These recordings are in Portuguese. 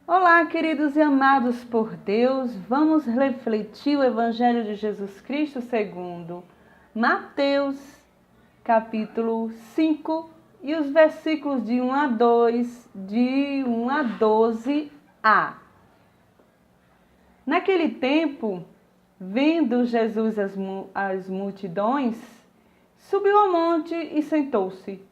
Olá, queridos e amados por Deus, vamos refletir o Evangelho de Jesus Cristo segundo Mateus, capítulo 5, e os versículos de 1 a 2, de 1 a 12a. Naquele tempo, vendo Jesus as multidões, subiu ao monte e sentou-se.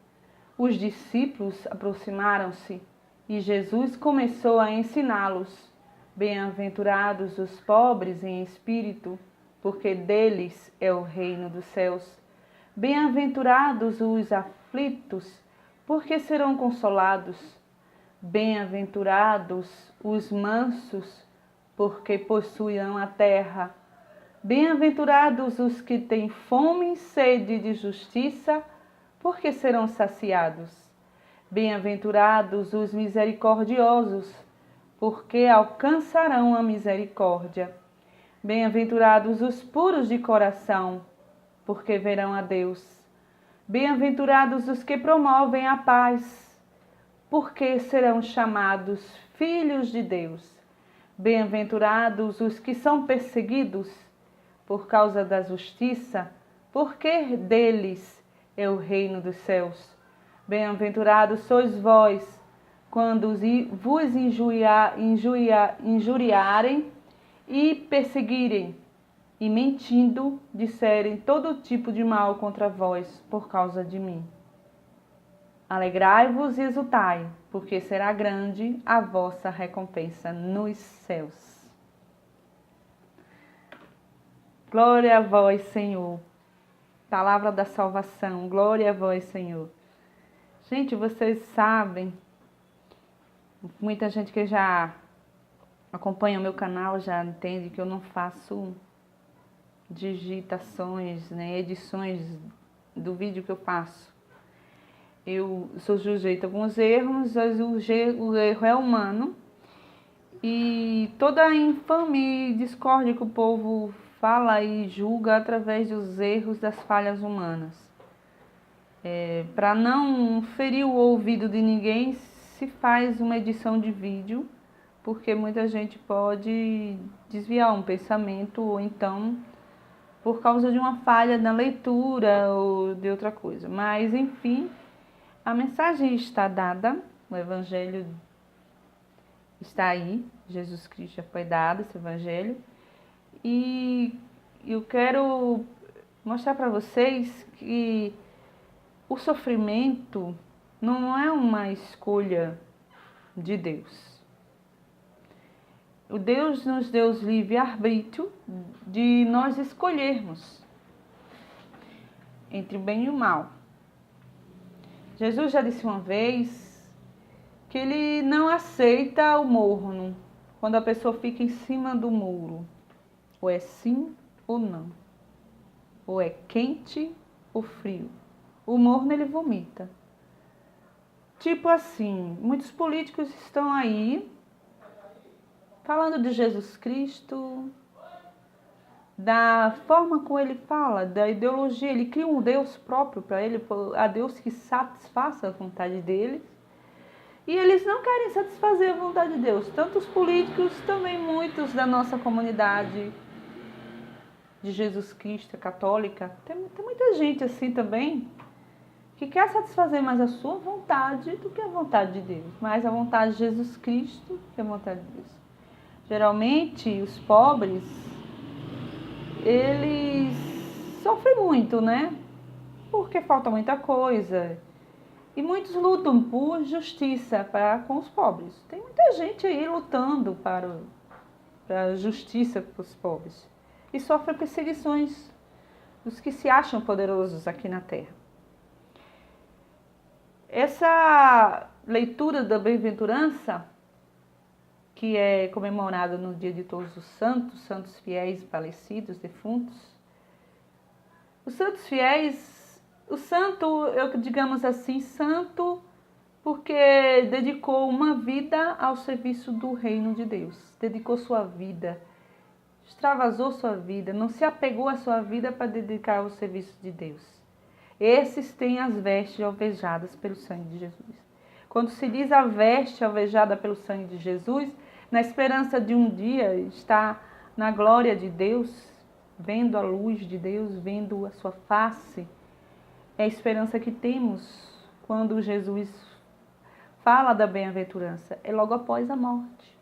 Os discípulos aproximaram-se e Jesus começou a ensiná-los. Bem-aventurados os pobres em espírito, porque deles é o reino dos céus. Bem-aventurados os aflitos, porque serão consolados. Bem-aventurados os mansos, porque possuirão a terra. Bem-aventurados os que têm fome e sede de justiça, porque serão saciados. Bem-aventurados os misericordiosos, porque alcançarão a misericórdia. Bem-aventurados os puros de coração, porque verão a Deus. Bem-aventurados os que promovem a paz, porque serão chamados filhos de Deus. Bem-aventurados os que são perseguidos por causa da justiça, porque deles é o reino dos céus. Bem-aventurados sois vós, quando vos injuriarem e perseguirem, e mentindo, disserem todo tipo de mal contra vós por causa de mim. Alegrai-vos e exultai, porque será grande a vossa recompensa nos céus. Glória a vós, Senhor. Palavra da salvação. Glória a vós, Senhor. Gente, vocês sabem, muita gente que já acompanha o meu canal já entende que eu não faço digitações, né, edições do vídeo que eu faço. Eu sou sujeita a alguns erros, o erro é humano. E toda a infâmia e discórdia que o povo fala e julga através dos erros, das falhas humanas. Para não ferir o ouvido de ninguém, se faz uma edição de vídeo, porque muita gente pode desviar um pensamento, ou então por causa de uma falha na leitura ou de outra coisa. Mas, enfim, a mensagem está dada, o Evangelho está aí, Jesus Cristo já foi dado, esse Evangelho, e eu quero mostrar para vocês que o sofrimento não é uma escolha de Deus. O Deus nos deu o livre-arbítrio de nós escolhermos entre o bem e o mal. Jesus já disse uma vez que ele não aceita o morno, quando a pessoa fica em cima do muro. Ou é sim ou não. Ou é quente ou frio. O morno ele vomita. Tipo assim, muitos políticos estão aí falando de Jesus Cristo, da forma como ele fala, da ideologia. Ele cria um Deus próprio para ele, a Deus que satisfaça a vontade dele. E eles não querem satisfazer a vontade de Deus. Tanto os políticos, também muitos da nossa comunidade de Jesus Cristo, católica. Tem muita gente assim também, que quer satisfazer mais a sua vontade do que a vontade de Deus. Mais a vontade de Jesus Cristo que a vontade de Deus. Geralmente, os pobres, eles sofrem muito, né? Porque falta muita coisa. E muitos lutam por justiça com os pobres. Tem muita gente aí lutando para a justiça para os pobres. E sofrem perseguições dos que se acham poderosos aqui na terra. Essa leitura da bem-aventurança, que é comemorada no dia de todos os santos, santos fiéis, falecidos, defuntos. Os santos fiéis, o santo, digamos assim, santo porque dedicou uma vida ao serviço do reino de Deus. Dedicou sua vida, extravasou sua vida, não se apegou à sua vida para dedicar ao serviço de Deus. Esses têm as vestes alvejadas pelo sangue de Jesus. quando se diz a veste alvejada pelo sangue de Jesus, na esperança de um dia estar na glória de Deus, vendo a luz de Deus, vendo a sua face, é a esperança que temos quando Jesus fala da bem-aventurança, é logo após a morte.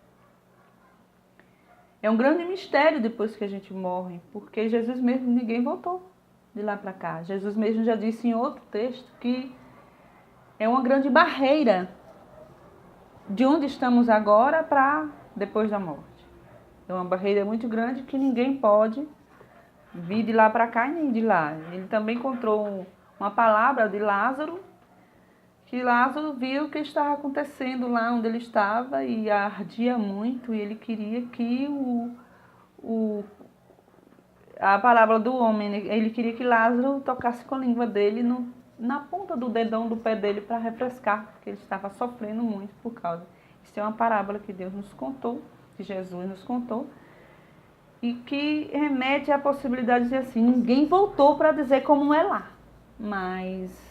É um grande mistério depois que a gente morre, porque Jesus mesmo, ninguém voltou de lá para cá. Jesus mesmo já disse em outro texto que é uma grande barreira de onde estamos agora para depois da morte. É uma barreira muito grande que ninguém pode vir de lá para cá e nem de lá. Ele também encontrou uma palavra de Lázaro, que Lázaro viu o que estava acontecendo lá onde ele estava e ardia muito, e ele queria que a palavra do homem, ele queria que Lázaro tocasse com a língua dele na ponta do dedão do pé dele para refrescar, porque ele estava sofrendo muito por causa. Isso é uma parábola que Deus nos contou, que Jesus nos contou, e que remete à possibilidade de dizer assim, ninguém voltou para dizer como é lá, mas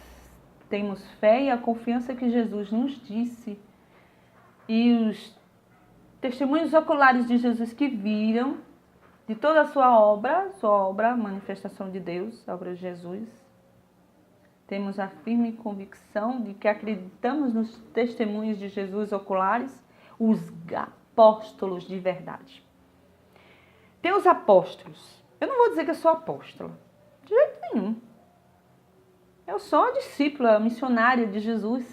temos fé e a confiança que Jesus nos disse, e os testemunhos oculares de Jesus que viram de toda a sua obra, manifestação de Deus, a obra de Jesus. Temos a firme convicção de que acreditamos nos testemunhos de Jesus oculares, os apóstolos de verdade. Tem os apóstolos. Eu não vou dizer que eu sou apóstola, de jeito nenhum. Eu sou discípula, missionária de Jesus.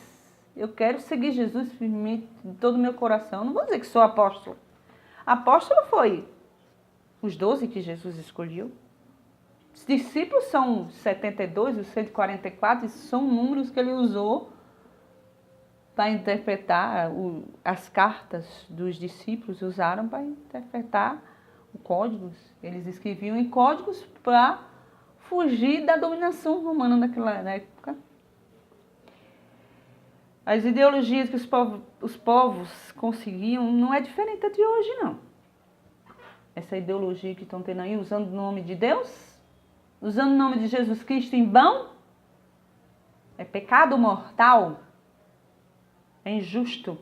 Eu quero seguir Jesus firmemente de todo o meu coração. Eu não vou dizer que sou apóstolo. Apóstolo foi os 12 que Jesus escolheu. Os discípulos são 72, os 144, e são números que ele usou para interpretar as cartas dos discípulos, usaram para interpretar os códigos. Eles escreviam em códigos para fugir da dominação romana naquela época. As ideologias que os povos conseguiam não é diferente da de hoje, não. Essa ideologia que estão tendo aí, usando o nome de Deus, usando o nome de Jesus Cristo em vão, é pecado mortal, é injusto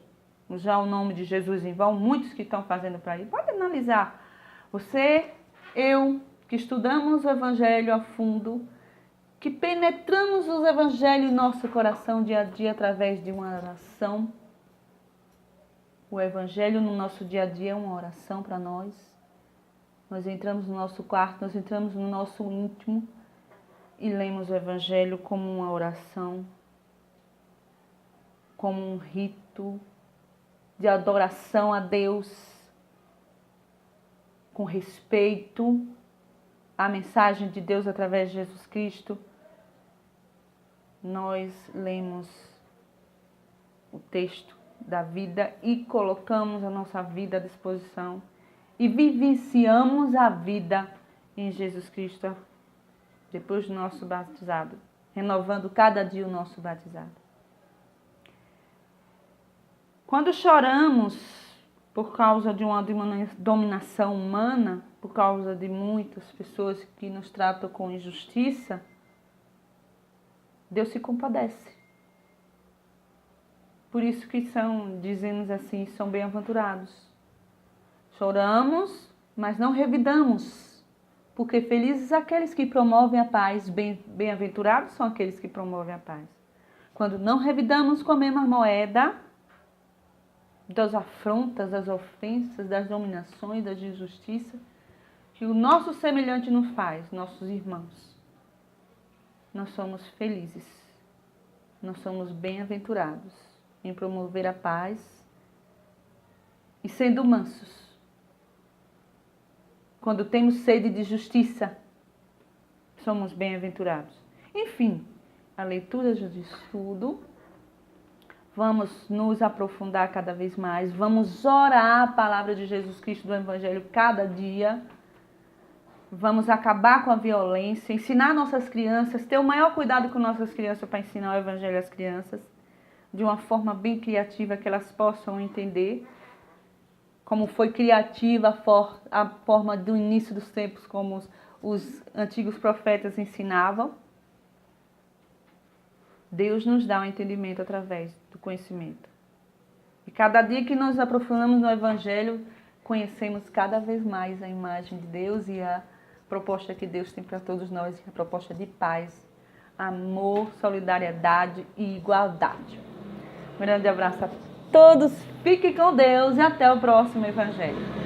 usar o nome de Jesus em vão, muitos que estão fazendo para aí. Pode analisar. Você, eu, que estudamos o Evangelho a fundo, que penetramos o Evangelho em nosso coração dia a dia através de uma oração. O Evangelho no nosso dia a dia é uma oração para nós. Nós entramos no nosso quarto, nós entramos no nosso íntimo e lemos o Evangelho como uma oração, como um rito de adoração a Deus, com respeito à mensagem de Deus através de Jesus Cristo. Nós lemos o texto da vida e colocamos a nossa vida à disposição e vivenciamos a vida em Jesus Cristo depois do nosso batizado, renovando cada dia o nosso batizado. Quando choramos por causa de uma dominação humana, por causa de muitas pessoas que nos tratam com injustiça, Deus se compadece. Por isso que dizemos assim, são bem-aventurados. Choramos, mas não revidamos, porque felizes aqueles que promovem a paz, bem-aventurados são aqueles que promovem a paz. Quando não revidamos com a mesma moeda das afrontas, das ofensas, das dominações, das injustiças, que o nosso semelhante nos faz, nossos irmãos, nós somos felizes, nós somos bem-aventurados em promover a paz e sendo mansos. Quando temos sede de justiça, somos bem-aventurados. Enfim, a leitura de estudo, vamos nos aprofundar cada vez mais, vamos orar a palavra de Jesus Cristo do Evangelho cada dia, vamos acabar com a violência, ensinar nossas crianças, ter o maior cuidado com nossas crianças para ensinar o Evangelho às crianças, de uma forma bem criativa, que elas possam entender como foi criativa a forma do início dos tempos, como os antigos profetas ensinavam. Deus nos dá um entendimento através do conhecimento. E cada dia que nos aprofundamos no Evangelho, conhecemos cada vez mais a imagem de Deus e a proposta que Deus tem para todos nós, a proposta de paz, amor, solidariedade e igualdade. Um grande abraço a todos, fiquem com Deus e até o próximo Evangelho.